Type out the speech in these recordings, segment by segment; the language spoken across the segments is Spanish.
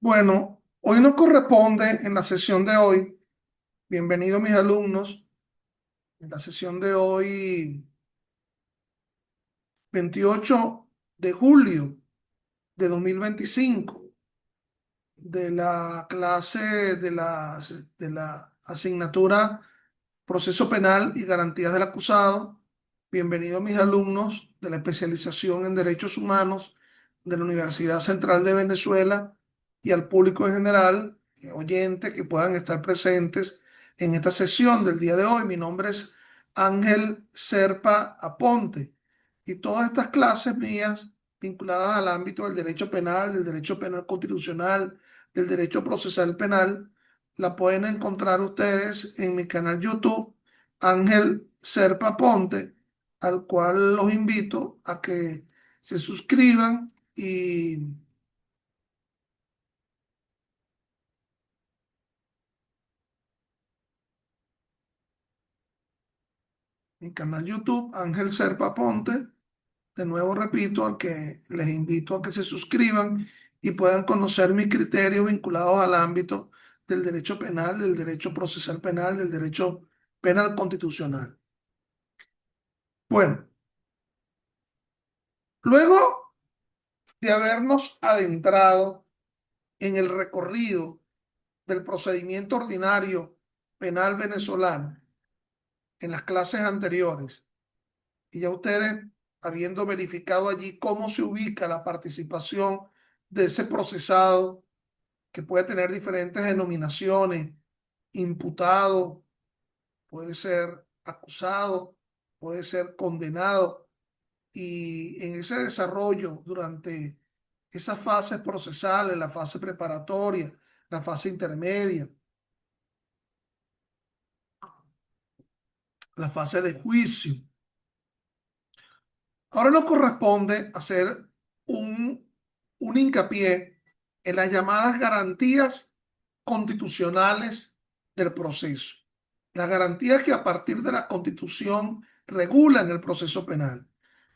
Bueno, hoy nos corresponde en la sesión de hoy, bienvenidos mis alumnos, en la sesión de hoy, 28 de julio de 2025, de la clase de la asignatura Proceso Penal y Garantías del Acusado. Bienvenidos mis alumnos de la especialización en Derechos Humanos de la Universidad Central de Venezuela y al público en general, oyentes que puedan estar presentes en esta sesión del día de hoy. Mi nombre es Ángel Serpa Aponte y todas estas clases mías vinculadas al ámbito del derecho penal, del derecho penal constitucional, del derecho procesal penal, la pueden encontrar ustedes en mi canal YouTube, Ángel Serpa Ponte, al cual los invito a que se suscriban y mi canal YouTube, Ángel Serpa Ponte, de nuevo repito, al que les invito a que se suscriban y puedan conocer mis criterios vinculados al ámbito del derecho penal, del derecho procesal penal, del derecho penal constitucional. Bueno, luego de habernos adentrado en el recorrido del procedimiento ordinario penal venezolano en las clases anteriores, y ya ustedes, habiendo verificado allí cómo se ubica la participación de ese procesado, que puede tener diferentes denominaciones, imputado, puede ser acusado, puede ser condenado, y en ese desarrollo durante esas fases procesales, la fase preparatoria, la fase intermedia, la fase de juicio. Ahora nos corresponde hacer un, un hincapié en las llamadas garantías constitucionales del proceso. Las garantías que a partir de la Constitución regulan el proceso penal.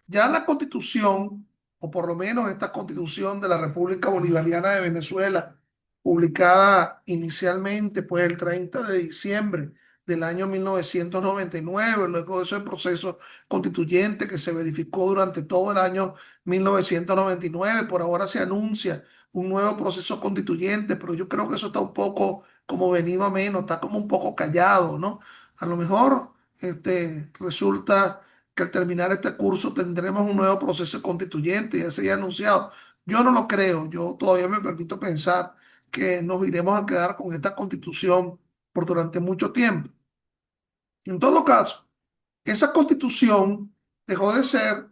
Ya la Constitución, o por lo menos esta Constitución de la República Bolivariana de Venezuela, publicada inicialmente pues el 30 de diciembre del año 1999, luego de ese proceso constituyente que se verificó durante todo el año 1999. Por ahora se anuncia un nuevo proceso constituyente, pero yo creo que eso está un poco como venido a menos, está como un poco callado, ¿no? A lo mejor resulta que al terminar este curso tendremos un nuevo proceso constituyente, ya se ha anunciado. Yo no lo creo, yo todavía me permito pensar que nos iremos a quedar con esta constitución por durante mucho tiempo. En todo caso, esa constitución dejó de ser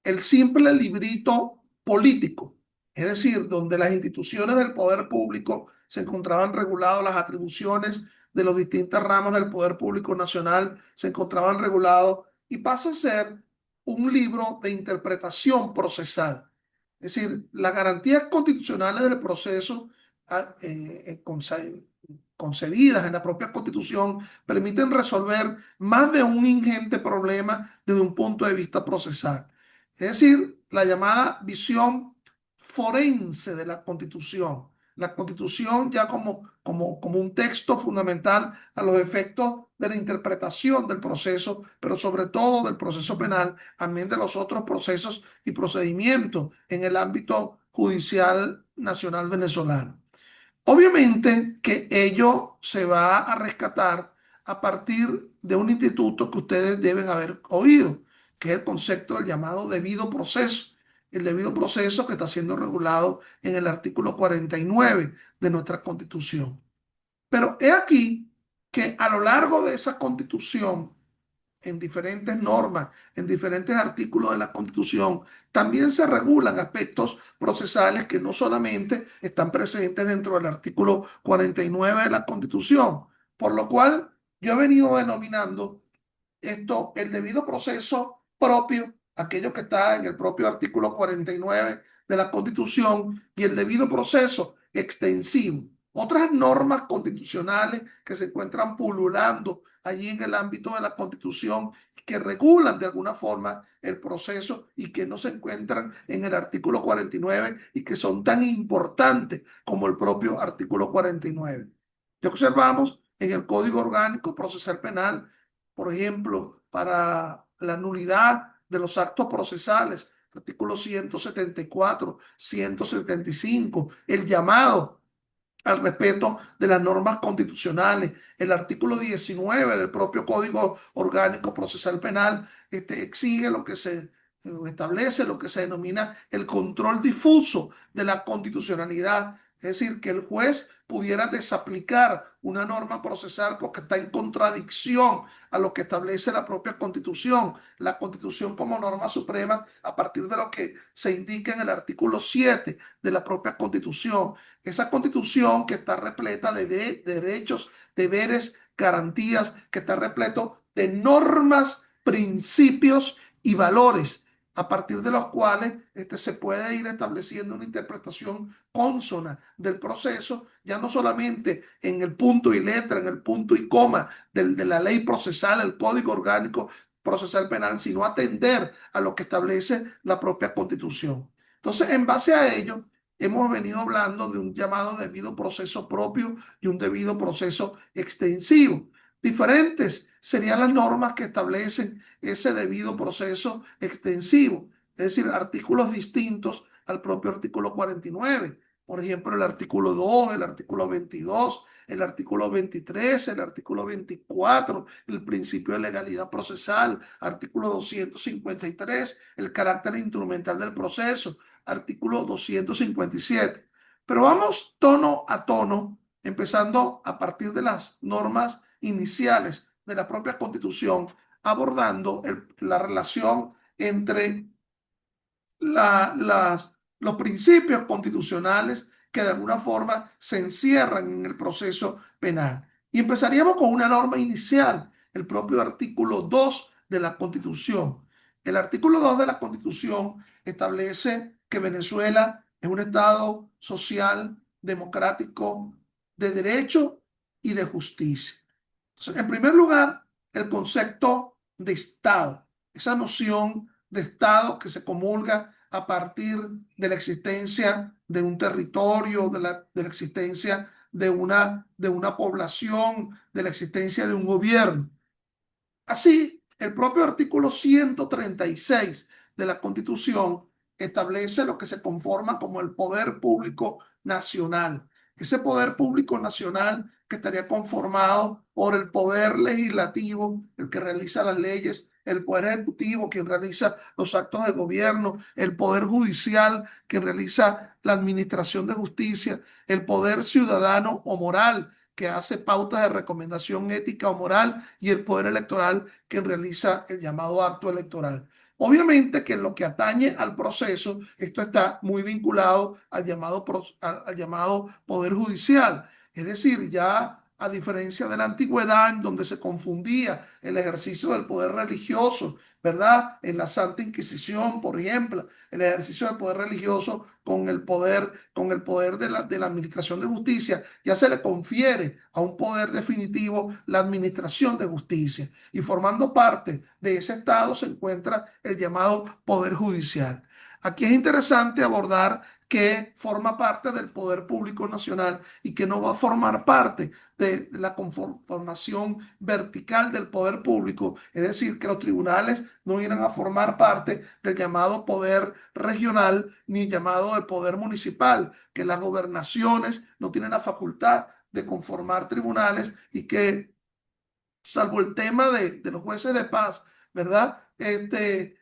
el simple librito político, es decir, donde las instituciones del poder público se encontraban reguladas, las atribuciones de las distintas ramas del poder público nacional se encontraban regulados, y pasa a ser un libro de interpretación procesal. Es decir, las garantías constitucionales del proceso concebidas en la propia Constitución permiten resolver más de un ingente problema desde un punto de vista procesal. Es decir, la llamada visión forense de la Constitución. La Constitución ya como un texto fundamental a los efectos de la interpretación del proceso, pero sobre todo del proceso penal, también de los otros procesos y procedimientos en el ámbito judicial nacional venezolano. Obviamente que ello se va a rescatar a partir de un instituto que ustedes deben haber oído, que es el concepto del llamado debido proceso. El debido proceso que está siendo regulado en el artículo 49 de nuestra Constitución. Pero he aquí que a lo largo de esa Constitución, en diferentes normas, en diferentes artículos de la Constitución, también se regulan aspectos procesales que no solamente están presentes dentro del artículo 49 de la Constitución, por lo cual yo he venido denominando esto el debido proceso propio, aquello que está en el propio artículo 49 de la Constitución, y el debido proceso extensivo, Otras normas constitucionales que se encuentran pululando allí en el ámbito de la Constitución, que regulan de alguna forma el proceso y que no se encuentran en el artículo 49 y que son tan importantes como el propio artículo 49. Ya observamos en el Código Orgánico Procesal Penal, por ejemplo, para la nulidad de los actos procesales, artículos 174, 175, el llamado al respeto de las normas constitucionales. El artículo 19 del propio Código Orgánico Procesal Penal exige lo que se establece, lo que se denomina el control difuso de la constitucionalidad. Es decir, que el juez pudiera desaplicar una norma procesal porque está en contradicción a lo que establece la propia Constitución. La Constitución como norma suprema a partir de lo que se indica en el artículo 7 de la propia Constitución. Esa Constitución que está repleta de derechos, deberes, garantías, que está repleto de normas, principios y valores, a partir de los cuales se puede ir estableciendo una interpretación consona del proceso, ya no solamente en el punto y letra, en el punto y coma de la ley procesal, el Código Orgánico Procesal Penal, sino atender a lo que establece la propia Constitución. Entonces, en base a ello, hemos venido hablando de un llamado debido proceso propio y un debido proceso extensivo. Diferentes serían las normas que establecen ese debido proceso extensivo, es decir, artículos distintos al propio artículo 49. Por ejemplo, el artículo 2, el artículo 22, el artículo 23, el artículo 24, el principio de legalidad procesal, artículo 253, el carácter instrumental del proceso, artículo 257. Pero vamos tono a tono, empezando a partir de las normas iniciales de la propia Constitución, abordando la relación entre los principios constitucionales que de alguna forma se encierran en el proceso penal. Y empezaríamos con una norma inicial, el propio artículo 2 de la Constitución. El artículo 2 de la Constitución establece que Venezuela es un Estado social, democrático, de derecho y de justicia. Entonces, en primer lugar, el concepto de Estado, esa noción de Estado que se comulga a partir de la existencia de un territorio, de la existencia de una población, de la existencia de un gobierno. Así, el propio artículo 136 de la Constitución establece lo que se conforma como el poder público nacional. Ese poder público nacional que estaría conformado por el poder legislativo, el que realiza las leyes, el poder ejecutivo, quien realiza los actos de gobierno, el poder judicial, quien realiza la administración de justicia, el poder ciudadano o moral, que hace pautas de recomendación ética o moral, y el poder electoral que realiza el llamado acto electoral. Obviamente que en lo que atañe al proceso, esto está muy vinculado al llamado poder judicial. Es decir, ya a diferencia de la antigüedad, en donde se confundía el ejercicio del poder religioso, ¿verdad? En la Santa Inquisición, por ejemplo, el ejercicio del poder religioso con el poder de la administración de justicia, ya se le confiere a un poder definitivo la administración de justicia. Y formando parte de ese Estado se encuentra el llamado Poder Judicial. Aquí es interesante abordar que forma parte del poder público nacional y que no va a formar parte de la conformación vertical del poder público, es decir, que los tribunales no irán a formar parte del llamado poder regional ni llamado del poder municipal, que las gobernaciones no tienen la facultad de conformar tribunales y que, salvo el tema de los jueces de paz, ¿verdad? El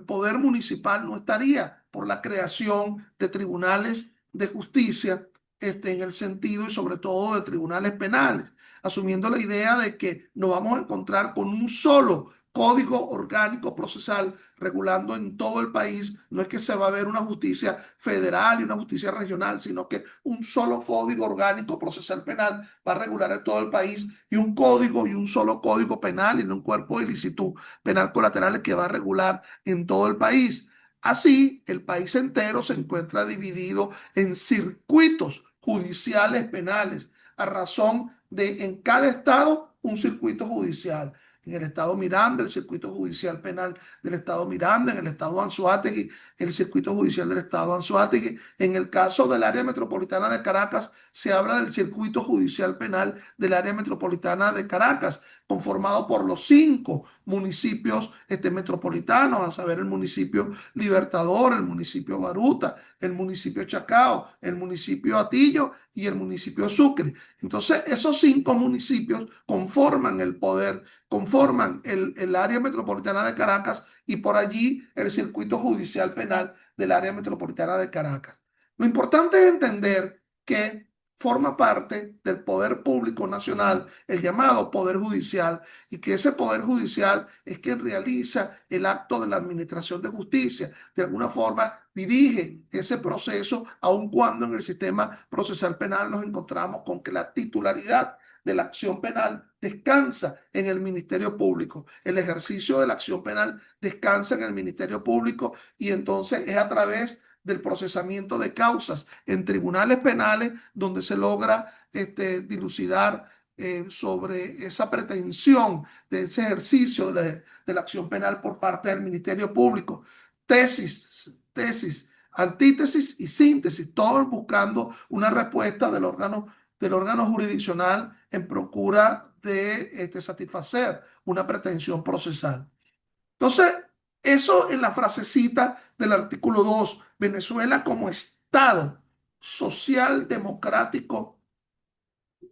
poder municipal no estaría por la creación de tribunales de justicia, en el sentido y sobre todo de tribunales penales, asumiendo la idea de que nos vamos a encontrar con un solo código orgánico procesal regulando en todo el país. No es que se va a ver una justicia federal y una justicia regional, sino que un solo código orgánico procesal penal va a regular en todo el país, y un código y un solo código penal y no un cuerpo de ilicitud penal colateral que va a regular en todo el país. Así, el país entero se encuentra dividido en circuitos judiciales penales, a razón de en cada estado un circuito judicial. En el estado Miranda, el circuito judicial penal del estado Miranda; en el estado Anzoátegui, el circuito judicial del estado Anzoátegui. En el caso del área metropolitana de Caracas, se habla del circuito judicial penal del área metropolitana de Caracas, conformado por los 5 municipios metropolitanos, a saber, el municipio Libertador, el municipio Baruta, el municipio Chacao, el municipio Atillo y el municipio Sucre. Entonces, esos 5 municipios conforman el poder, conforman el área metropolitana de Caracas, y por allí el circuito judicial penal del área metropolitana de Caracas. Lo importante es entender que forma parte del poder público nacional el llamado Poder Judicial, y que ese Poder Judicial es quien realiza el acto de la administración de justicia. De alguna forma dirige ese proceso, aun cuando en el sistema procesal penal nos encontramos con que la titularidad de la acción penal descansa en el Ministerio Público. El ejercicio de la acción penal descansa en el Ministerio Público, y entonces es a través del procesamiento de causas en tribunales penales donde se logra dilucidar sobre esa pretensión de ese ejercicio de la acción penal por parte del Ministerio Público. Tesis, antítesis y síntesis, todos buscando una respuesta del órgano jurisdiccional en procura de satisfacer una pretensión procesal. Entonces, eso en la frasecita del artículo 2, Venezuela como Estado social democrático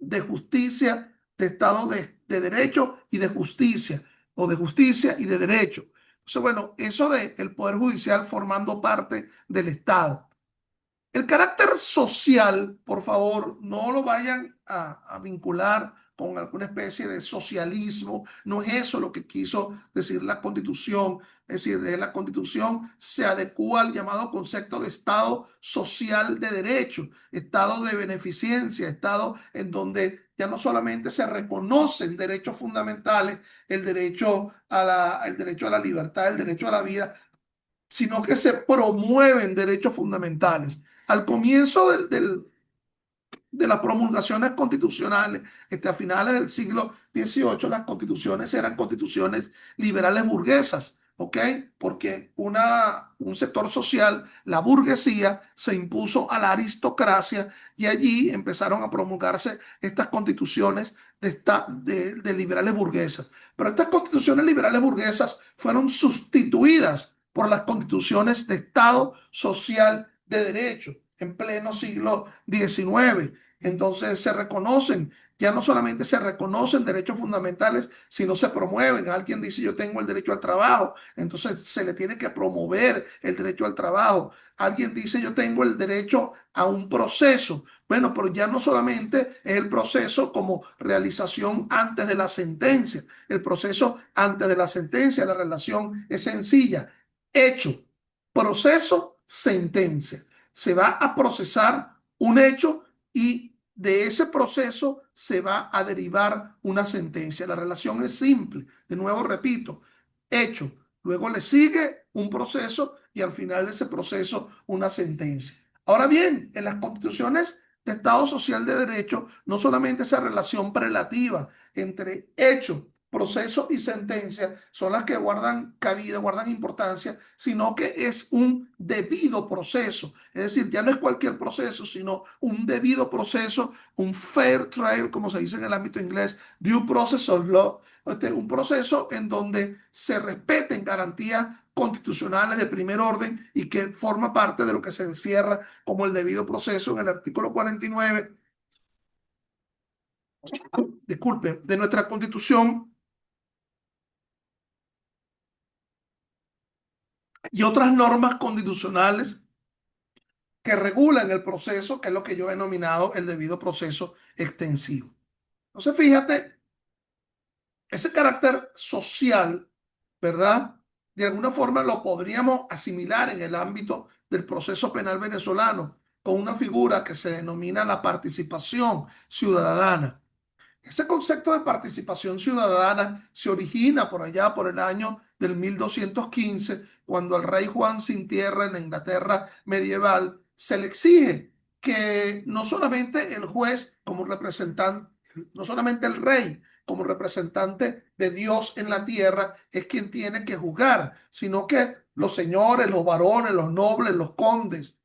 de justicia, de Estado de derecho y de justicia, o de justicia y de derecho. Entonces, bueno, eso del Poder Judicial formando parte del Estado. El carácter social, por favor, no lo vayan a vincular con alguna especie de socialismo. No es eso lo que quiso decir la Constitución. Es decir, la Constitución se adecúa al llamado concepto de Estado social de derecho, Estado de beneficencia, Estado en donde ya no solamente se reconocen derechos fundamentales, el derecho el derecho a la libertad, el derecho a la vida, sino que se promueven derechos fundamentales. Al comienzo de las promulgaciones constitucionales, a finales del siglo XVIII, las constituciones eran constituciones liberales burguesas, ¿ok? Porque un sector social, la burguesía, se impuso a la aristocracia, y allí empezaron a promulgarse estas constituciones de liberales burguesas. Pero estas constituciones liberales burguesas fueron sustituidas por las constituciones de Estado social de derecho en pleno siglo XIX. Entonces se reconocen, ya no solamente se reconocen derechos fundamentales, sino se promueven. Alguien dice: yo tengo el derecho al trabajo, entonces se le tiene que promover el derecho al trabajo. Alguien dice: yo tengo el derecho a un proceso. Bueno, pero ya no solamente es el proceso como realización antes de la sentencia. El proceso antes de la sentencia, la relación es sencilla: hecho, proceso, sentencia. Se va a procesar un hecho, y de ese proceso se va a derivar una sentencia. La relación es simple. De nuevo repito: hecho, luego le sigue un proceso, y al final de ese proceso una sentencia. Ahora bien, en las constituciones de Estado social de derecho, no solamente esa relación prelativa entre hecho, proceso y sentencia son las que guardan cabida, guardan importancia, sino que es un debido proceso. Es decir, ya no es cualquier proceso, sino un debido proceso, un fair trial, como se dice en el ámbito inglés, due process of law, un proceso en donde se respeten garantías constitucionales de primer orden, y que forma parte de lo que se encierra como el debido proceso en el artículo 49, disculpe, de nuestra Constitución, y otras normas constitucionales que regulan el proceso, que es lo que yo he denominado el debido proceso extensivo. Entonces, fíjate, ese carácter social, ¿verdad? De alguna forma lo podríamos asimilar en el ámbito del proceso penal venezolano con una figura que se denomina la participación ciudadana. Ese concepto de participación ciudadana se origina por allá por el año del 1215, cuando al rey Juan sin tierra en la Inglaterra medieval se le exige que no solamente el juez como representante, no solamente el rey como representante de Dios en la tierra es quien tiene que juzgar, sino que los señores, los varones, los nobles, los condes,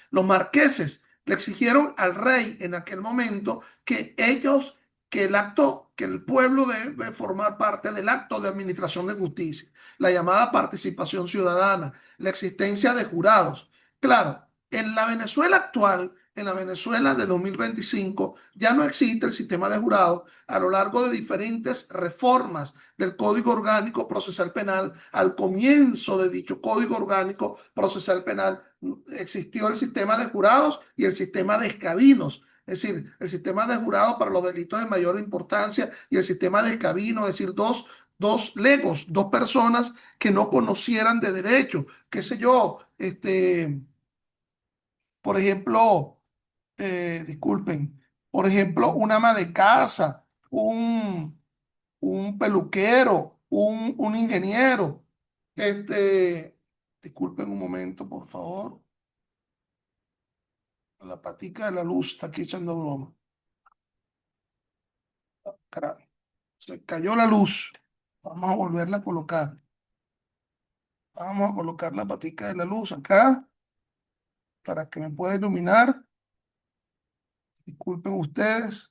los marqueses le exigieron al rey en aquel momento que ellos, que el acto, que el pueblo debe formar parte del acto de administración de justicia, la llamada participación ciudadana, la existencia de jurados. Claro, en la Venezuela actual, en la Venezuela de 2025, ya no existe el sistema de jurados a lo largo de diferentes reformas del Código Orgánico Procesal Penal. Al comienzo de dicho Código Orgánico Procesal Penal existió el sistema de jurados y el sistema de escabinos. Es decir, el sistema de jurados para los delitos de mayor importancia y el sistema de escabinos, es decir, dos legos, dos personas que no conocieran de derecho, qué sé yo, por ejemplo, disculpen, por ejemplo, un ama de casa, un peluquero, un ingeniero, disculpen un momento, por favor. La patica de la luz está aquí echando broma. Caray, se cayó la luz. Vamos a volverla a colocar. Vamos a colocar la patica de la luz acá para que me pueda iluminar. Disculpen ustedes.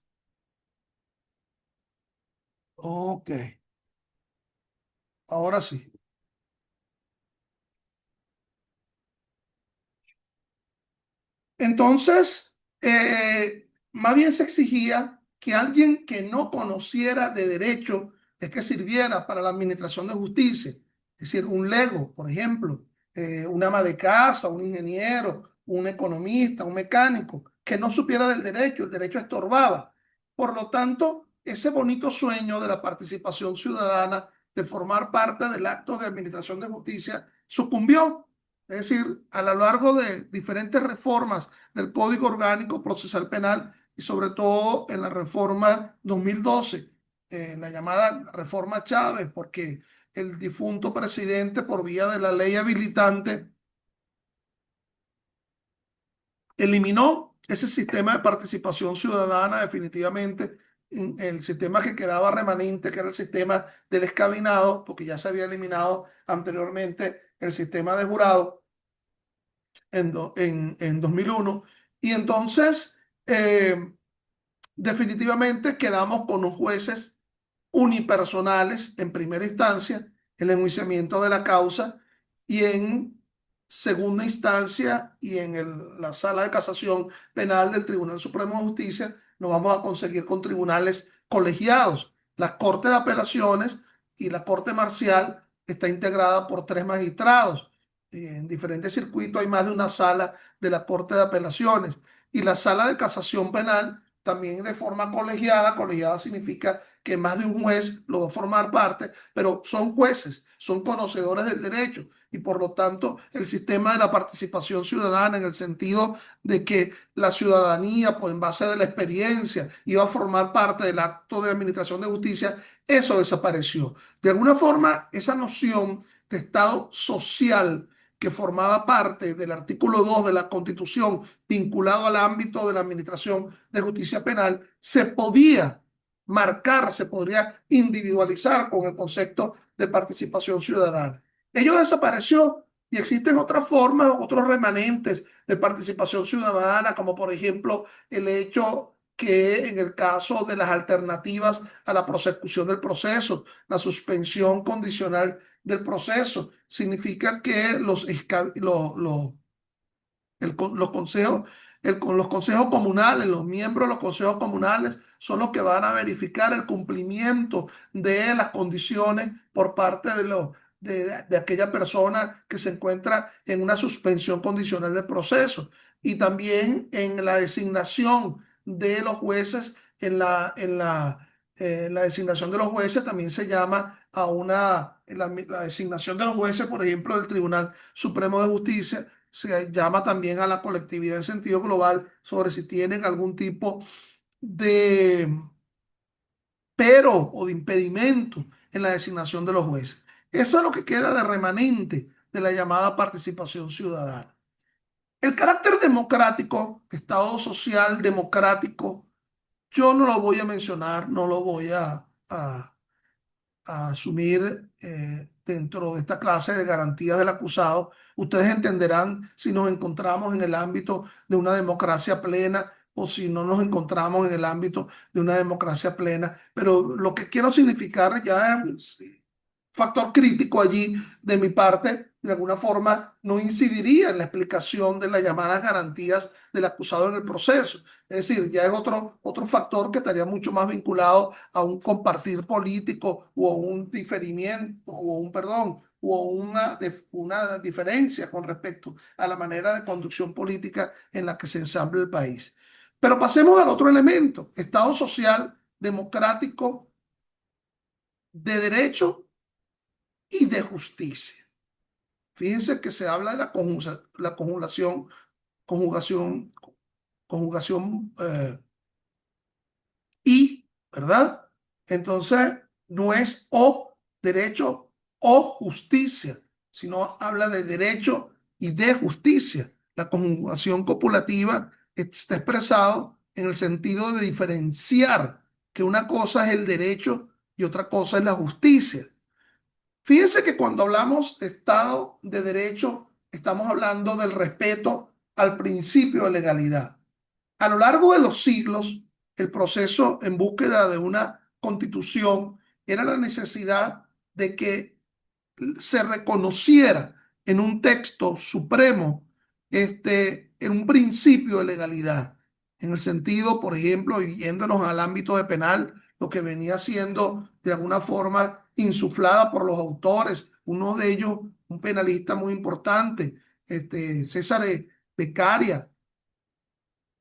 Ok, ahora sí. Entonces, más bien se exigía que alguien que no conociera de derecho es que sirviera para la administración de justicia. Es decir, un lego, por ejemplo, un ama de casa, un ingeniero, un economista, un mecánico, que no supiera del derecho, el derecho estorbaba. Por lo tanto, ese bonito sueño de la participación ciudadana, de formar parte del acto de administración de justicia, sucumbió. Es decir, a lo largo de diferentes reformas del Código Orgánico Procesal Penal y sobre todo en la reforma 2012, la llamada reforma Chávez, porque el difunto presidente, por vía de la ley habilitante, eliminó ese sistema de participación ciudadana definitivamente. El sistema que quedaba remanente, que era el sistema del escabinado, porque ya se había eliminado anteriormente el sistema de jurado en 2001. Y entonces, definitivamente quedamos con los jueces unipersonales en primera instancia, el enjuiciamiento de la causa y en segunda instancia y en la sala de casación penal del Tribunal Supremo de Justicia nos vamos a conseguir con tribunales colegiados. La Corte de Apelaciones y la Corte Marcial está integrada por 3 magistrados. En diferentes circuitos hay más de una sala de la Corte de Apelaciones y la sala de casación penal también de forma colegiada. Colegiada significa que más de un juez lo va a formar parte, pero son jueces, son conocedores del derecho y por lo tanto el sistema de la participación ciudadana en el sentido de que la ciudadanía, pues en base de la experiencia, iba a formar parte del acto de administración de justicia, eso desapareció. De alguna forma, esa noción de Estado social que formaba parte del artículo 2 de la Constitución vinculado al ámbito de la administración de justicia penal, se podía marcar, se podría individualizar con el concepto de participación ciudadana. Ello desapareció y existen otras formas, otros remanentes de participación ciudadana, como por ejemplo el hecho que en el caso de las alternativas a la prosecución del proceso, la suspensión condicional del proceso, significa que los consejos, los consejos comunales, los miembros de los consejos comunales son los que van a verificar el cumplimiento de las condiciones por parte de aquella persona que se encuentra en una suspensión condicional del proceso y también en la designación de los jueces, la designación de los jueces también se llama a la designación de los jueces, por ejemplo, del Tribunal Supremo de Justicia se llama también a la colectividad en sentido global sobre si tienen algún tipo de pero o de impedimento en la designación de los jueces. Eso es lo que queda de remanente de la llamada participación ciudadana. El carácter democrático, Estado social democrático, yo no lo voy a mencionar, no lo voy a asumir dentro de esta clase de garantías del acusado. Ustedes entenderán si nos encontramos en el ámbito de una democracia plena o si no nos encontramos en el ámbito de una democracia plena. Pero lo que quiero significar ya es factor crítico allí de mi parte, de alguna forma, no incidiría en la explicación de las llamadas garantías del acusado en el proceso. Es decir, ya es otro factor que estaría mucho más vinculado a un compartir político o a un diferimiento o un perdón o una diferencia con respecto a la manera de conducción política en la que se ensambla el país. Pero pasemos al otro elemento, Estado social democrático de derecho y de justicia. Fíjense que se habla de la conjugación, conjugación y, ¿verdad? Entonces, no es o derecho o justicia, sino habla de derecho y de justicia. La conjugación copulativa está expresado en el sentido de diferenciar que una cosa es el derecho y otra cosa es la justicia. Fíjense que cuando hablamos de Estado de Derecho, estamos hablando del respeto al principio de legalidad. A lo largo de los siglos, el proceso en búsqueda de una constitución era la necesidad de que se reconociera en un texto supremo, en un principio de legalidad, en el sentido, por ejemplo, y yéndonos al ámbito de penal, lo que venía siendo de alguna forma insuflada por los autores, uno de ellos, un penalista muy importante, César Beccaria,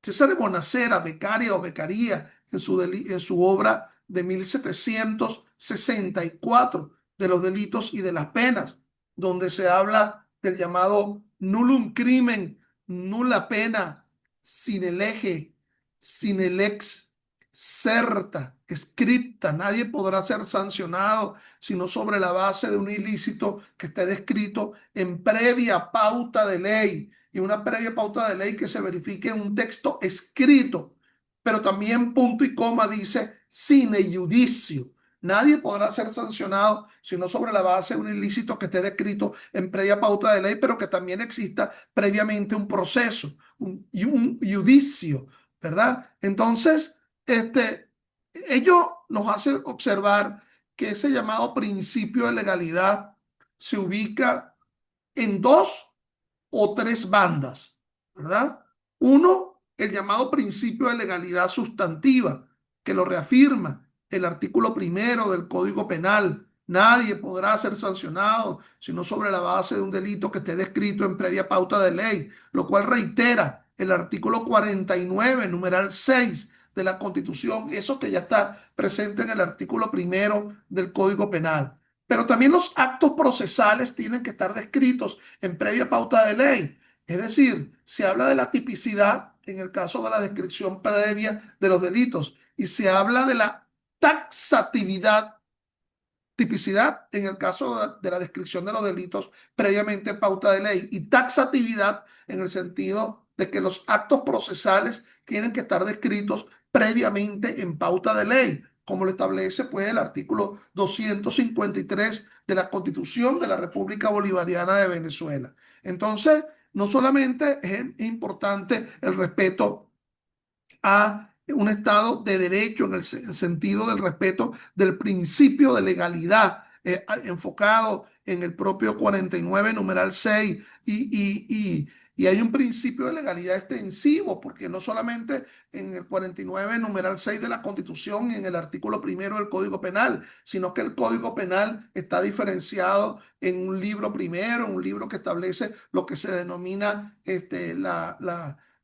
César Bonacera, Beccaria o Beccaría, en su obra de 1764 de los delitos y de las penas, donde se habla del llamado nullum crimen, nulla pena, sin el eje, sin el ex certa, scripta. Nadie podrá ser sancionado sino sobre la base de un ilícito que esté descrito en previa pauta de ley, y una previa pauta de ley que se verifique en un texto escrito, pero también punto y coma dice sine judicio. Nadie podrá ser sancionado sino sobre la base de un ilícito que esté descrito en previa pauta de ley, pero que también exista previamente un proceso, un judicio, ¿verdad? Entonces, ello nos hace observar que ese llamado principio de legalidad se ubica en dos o tres bandas, ¿verdad? Uno, el llamado principio de legalidad sustantiva, que lo reafirma el artículo primero del Código Penal. Nadie podrá ser sancionado sino sobre la base de un delito que esté descrito en previa pauta de ley, lo cual reitera el artículo 49, numeral 6 de la Constitución, eso que ya está presente en el artículo primero del Código Penal. Pero también los actos procesales tienen que estar descritos en previa pauta de ley. Es decir, se habla de la tipicidad en el caso de la descripción previa de los delitos y se habla de la taxatividad, tipicidad en el caso de la descripción de los delitos previamente en pauta de ley y taxatividad en el sentido de que los actos procesales tienen que estar descritos previamente en pauta de ley, como lo establece pues el artículo 253 de la Constitución de la República Bolivariana de Venezuela. Entonces, no solamente es importante el respeto a un Estado de derecho en el sentido del respeto del principio de legalidad, enfocado en el propio 49, numeral 6, y hay un principio de legalidad extensivo, porque no solamente en el 49, numeral 6 de la Constitución, en el artículo primero del Código Penal, sino que el Código Penal está diferenciado en un libro primero, un libro que establece lo que se denomina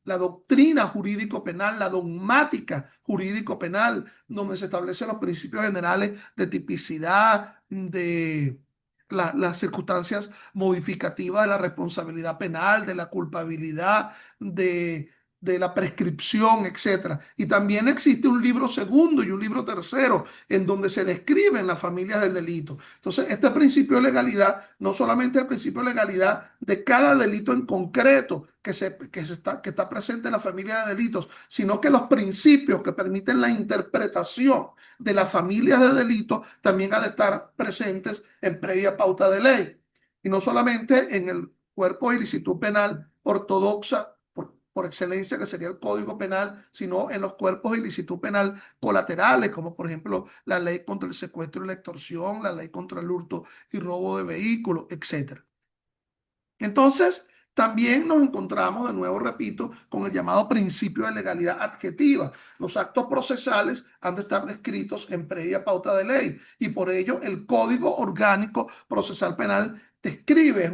la doctrina jurídico-penal, la dogmática jurídico-penal, donde se establecen los principios generales de tipicidad, de las circunstancias modificativas de la responsabilidad penal, de la culpabilidad, de de la prescripción, etcétera. Y también existe un libro segundo y un libro tercero en donde se describen las familias del delito. Entonces, este principio de legalidad, no solamente el principio de legalidad de cada delito en concreto que está presente en la familia de delitos, sino que los principios que permiten la interpretación de las familias de delitos también han de estar presentes en previa pauta de ley. Y no solamente en el cuerpo de ilicitud penal ortodoxa por excelencia, que sería el Código Penal, sino en los cuerpos de ilicitud penal colaterales, como por ejemplo la ley contra el secuestro y la extorsión, la ley contra el hurto y robo de vehículos, etcétera. Entonces, también nos encontramos, de nuevo repito, con el llamado principio de legalidad adjetiva. Los actos procesales han de estar descritos en previa pauta de ley y por ello el Código Orgánico Procesal Penal describe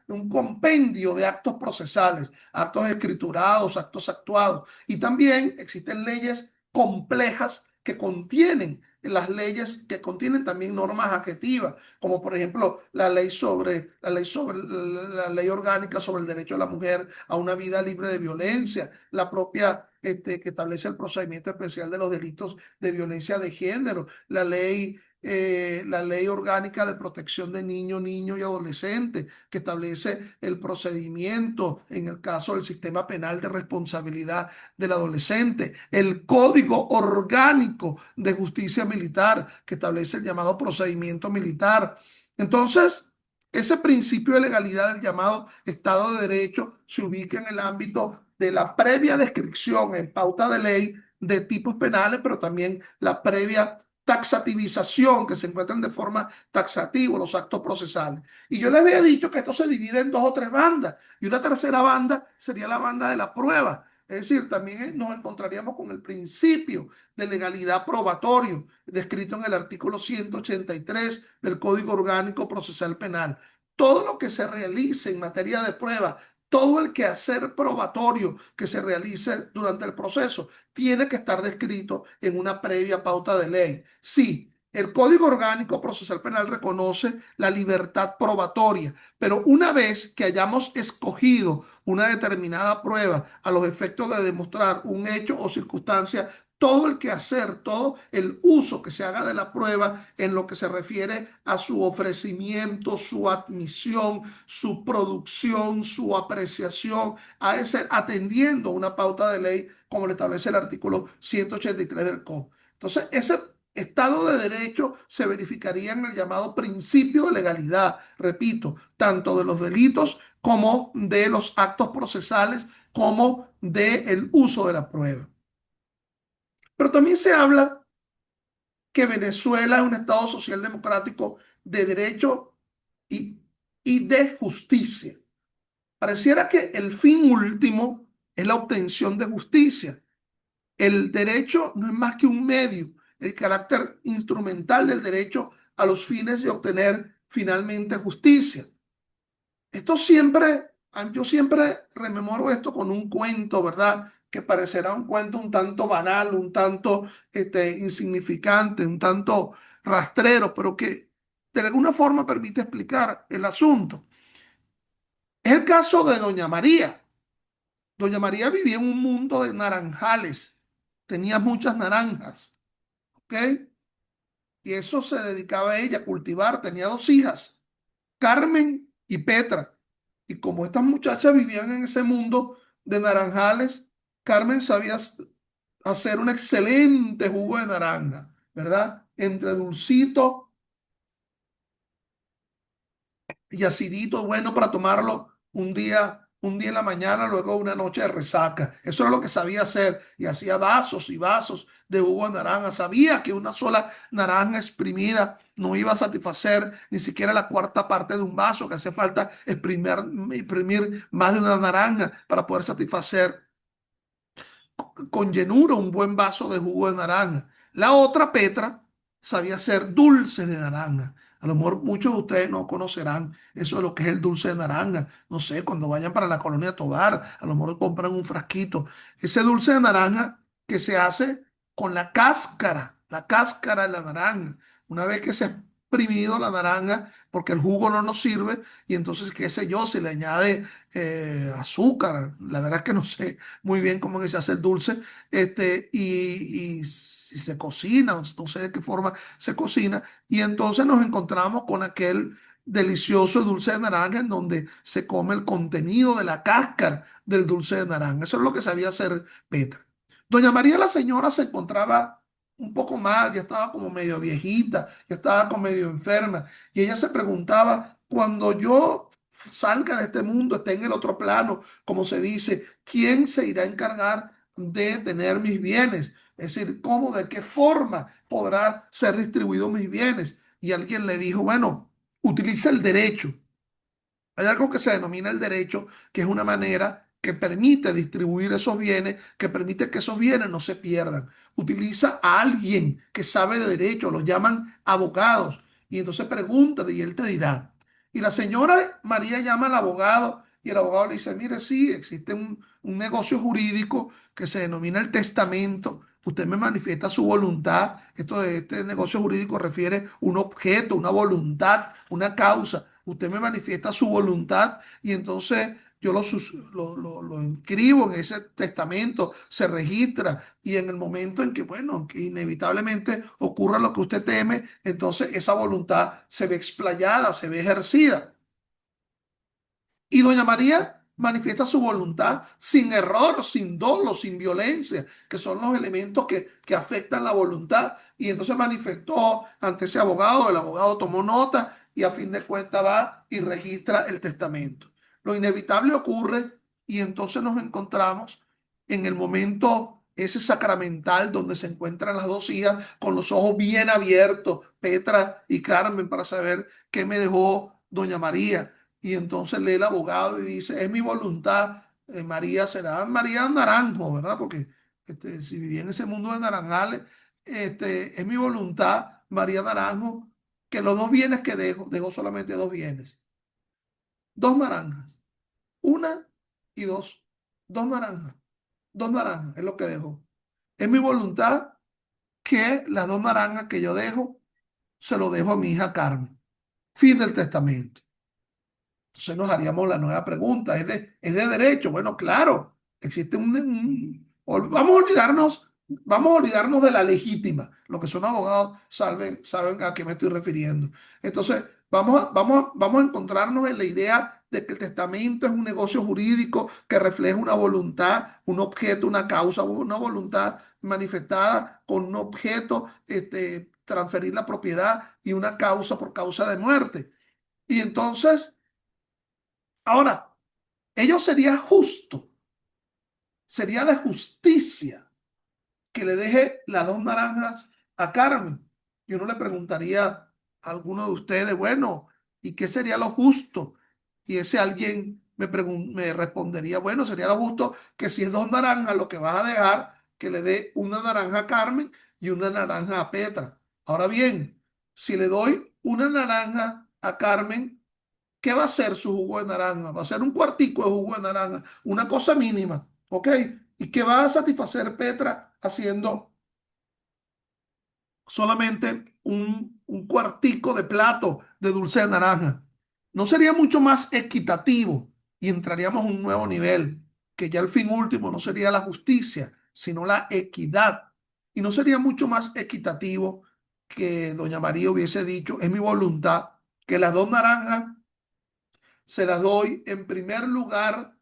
un compendio de actos procesales, actos escriturados, actos actuados, y también existen leyes complejas que contienen las leyes que contienen también normas adjetivas, como por ejemplo la ley orgánica sobre el derecho de la mujer a una vida libre de violencia, la propia que establece el procedimiento especial de los delitos de violencia de género, la ley orgánica de protección de niños y adolescentes, que establece el procedimiento en el caso del sistema penal de responsabilidad del adolescente, el Código Orgánico de Justicia Militar, que establece el llamado procedimiento militar. Entonces, ese principio de legalidad del llamado Estado de Derecho se ubica en el ámbito de la previa descripción en pauta de ley de tipos penales, pero también la previa taxativización, que se encuentran de forma taxativa los actos procesales. Y yo les había dicho que esto se divide en dos o tres bandas, y una tercera banda sería la banda de la prueba. Es decir, también nos encontraríamos con el principio de legalidad probatorio, descrito en el artículo 183 del Código Orgánico Procesal Penal. Todo lo que se realice en materia de prueba, todo el quehacer probatorio que se realice durante el proceso, tiene que estar descrito en una previa pauta de ley. Sí, el Código Orgánico Procesal Penal reconoce la libertad probatoria, pero una vez que hayamos escogido una determinada prueba a los efectos de demostrar un hecho o circunstancia, todo el quehacer, todo el uso que se haga de la prueba en lo que se refiere a su ofrecimiento, su admisión, su producción, su apreciación, ha de ser atendiendo una pauta de ley como lo establece el artículo 183 del COP. Entonces, ese Estado de Derecho se verificaría en el llamado principio de legalidad, repito, tanto de los delitos como de los actos procesales, como del uso de la prueba. Pero también se habla que Venezuela es un Estado social democrático de derecho y, y de justicia. Pareciera que el fin último es la obtención de justicia. El derecho no es más que un medio, el carácter instrumental del derecho a los fines de obtener finalmente justicia. Yo siempre rememoro esto con un cuento, ¿verdad? Que parecerá un cuento un tanto banal, un tanto insignificante, un tanto rastrero, pero que de alguna forma permite explicar el asunto. Es el caso de Doña María. Doña María vivía en un mundo de naranjales, tenía muchas naranjas, ¿ok? Y eso se dedicaba a ella a cultivar, tenía dos hijas, Carmen y Petra. Y como estas muchachas vivían en ese mundo de naranjales, Carmen sabía hacer un excelente jugo de naranja, ¿verdad? Entre dulcito y acidito, bueno para tomarlo un día en la mañana, luego una noche de resaca. Eso era lo que sabía hacer y hacía vasos y vasos de jugo de naranja. Sabía que una sola naranja exprimida no iba a satisfacer ni siquiera la cuarta parte de un vaso, que hace falta exprimir más de una naranja para poder satisfacer con llenura un buen vaso de jugo de naranja. La otra, Petra, sabía hacer dulces de naranja. A lo mejor muchos de ustedes no conocerán eso de lo que es el dulce de naranja. No sé, cuando vayan para la colonia Tovar, a lo mejor compran un frasquito. Ese dulce de naranja que se hace con la cáscara de la naranja. Una vez que se exprimido la naranja porque el jugo no nos sirve y entonces, qué sé yo, se le añade azúcar. La verdad es que no sé muy bien cómo es que se hace el dulce, y si se cocina, no sé de qué forma se cocina, y entonces nos encontramos con aquel delicioso dulce de naranja en donde se come el contenido de la cáscara del dulce de naranja. Eso es lo que sabía hacer Petra. Doña María la señora se encontraba un poco mal, ya estaba como medio viejita, ya estaba como medio enferma, y ella se preguntaba, cuando yo salga de este mundo, esté en el otro plano, como se dice, ¿quién se irá a encargar de tener mis bienes? Es decir, ¿cómo, de qué forma podrá ser distribuidos mis bienes? Y alguien le dijo, bueno, utiliza el derecho. Hay algo que se denomina el derecho, que es una manera que permite distribuir esos bienes, que permite que esos bienes no se pierdan. Utiliza a alguien que sabe de derecho, lo llaman abogados, y entonces pregúntale y él te dirá. Y la señora María llama al abogado y el abogado le dice, mire, sí, existe un negocio jurídico que se denomina el testamento. Usted me manifiesta su voluntad. Este negocio jurídico refiere un objeto, una voluntad, una causa. Usted me manifiesta su voluntad y entonces yo lo inscribo en ese testamento, se registra y en el momento en que, bueno, que inevitablemente ocurra lo que usted teme, entonces esa voluntad se ve explayada, se ve ejercida. Y doña María manifiesta su voluntad sin error, sin dolo, sin violencia, que son los elementos que afectan la voluntad. Y entonces manifestó ante ese abogado, el abogado tomó nota y a fin de cuentas va y registra el testamento. Lo inevitable ocurre y entonces nos encontramos en el momento ese sacramental donde se encuentran las dos hijas con los ojos bien abiertos, Petra y Carmen, para saber qué me dejó doña María. Y entonces lee el abogado y dice, es mi voluntad, María será María Naranjo, ¿verdad? Porque si vivía en ese mundo de naranjales, es mi voluntad, María Naranjo, que los dos bienes que dejo solamente dos bienes, dos naranjas, una y dos, dos naranjas es lo que dejo. Es mi voluntad que las dos naranjas que yo dejo, se lo dejo a mi hija Carmen. Fin del testamento. Entonces nos haríamos la nueva pregunta, es de derecho? Bueno, claro, existe vamos a olvidarnos de la legítima. Los que son abogados saben a qué me estoy refiriendo. Entonces, vamos a encontrarnos en la idea de que el testamento es un negocio jurídico que refleja una voluntad, un objeto, una causa, una voluntad manifestada con un objeto, transferir la propiedad y una causa por causa de muerte. Y entonces, ahora, ello sería justo, sería de justicia que le deje las dos naranjas a Carmen. Yo no le preguntaría a alguno de ustedes, bueno, ¿y qué sería lo justo? Y ese alguien me respondería, bueno, sería lo justo que si es dos naranjas lo que vas a dejar, que le dé una naranja a Carmen y una naranja a Petra. Ahora bien, si le doy una naranja a Carmen, ¿qué va a ser su jugo de naranja? Va a ser un cuartico de jugo de naranja, una cosa mínima, ¿ok? ¿Y qué va a satisfacer Petra haciendo solamente un cuartico de plato de dulce de naranja? ¿No sería mucho más equitativo y entraríamos a un nuevo nivel, que ya el fin último no sería la justicia, sino la equidad? Y no sería mucho más equitativo que doña María hubiese dicho, es mi voluntad que las dos naranjas se las doy en primer lugar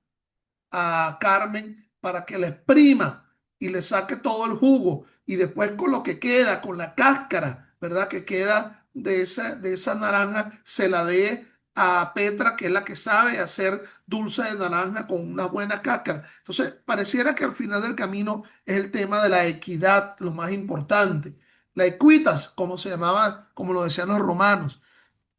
a Carmen para que la exprima y le saque todo el jugo y después con lo que queda, con la cáscara, ¿verdad? Que queda de esa naranja, se la dé a Petra, que es la que sabe hacer dulce de naranja con una buena cáscara. Entonces, pareciera que al final del camino es el tema de la equidad lo más importante. La equitas, como se llamaba, como lo decían los romanos.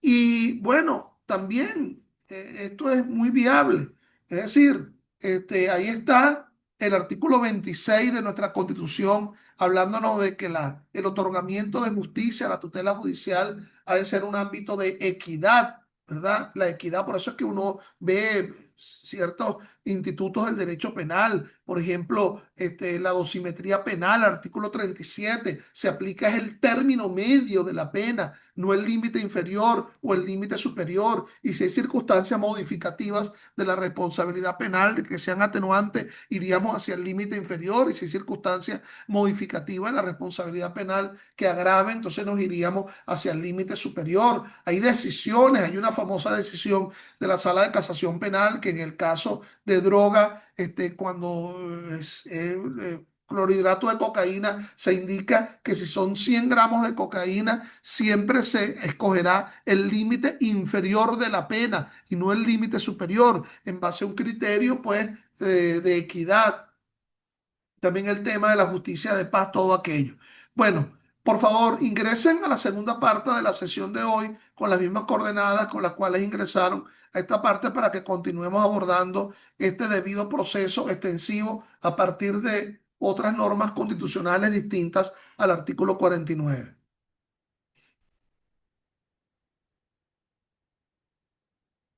Y bueno, también esto es muy viable. Es decir, ahí está el artículo 26 de nuestra Constitución hablándonos de que el otorgamiento de justicia, la tutela judicial, ha de ser un ámbito de equidad, ¿verdad? La equidad, por eso es que uno ve ciertos institutos del derecho penal. Por ejemplo, la dosimetría penal, artículo 37, se aplica es el término medio de la pena, no el límite inferior o el límite superior. Y si hay circunstancias modificativas de la responsabilidad penal, de que sean atenuantes, iríamos hacia el límite inferior. Y si hay circunstancias modificativas de la responsabilidad penal que agraven, entonces nos iríamos hacia el límite superior. Hay decisiones, hay una famosa decisión de la Sala de Casación Penal que en el caso de droga, cuando clorhidrato de cocaína, se indica que si son 100 gramos de cocaína, siempre se escogerá el límite inferior de la pena y no el límite superior, en base a un criterio, pues, de equidad. También el tema de la justicia de paz, todo aquello. Bueno, por favor, ingresen a la segunda parte de la sesión de hoy con las mismas coordenadas con las cuales ingresaron a esta parte para que continuemos abordando este debido proceso extensivo a partir de otras normas constitucionales distintas al artículo 49.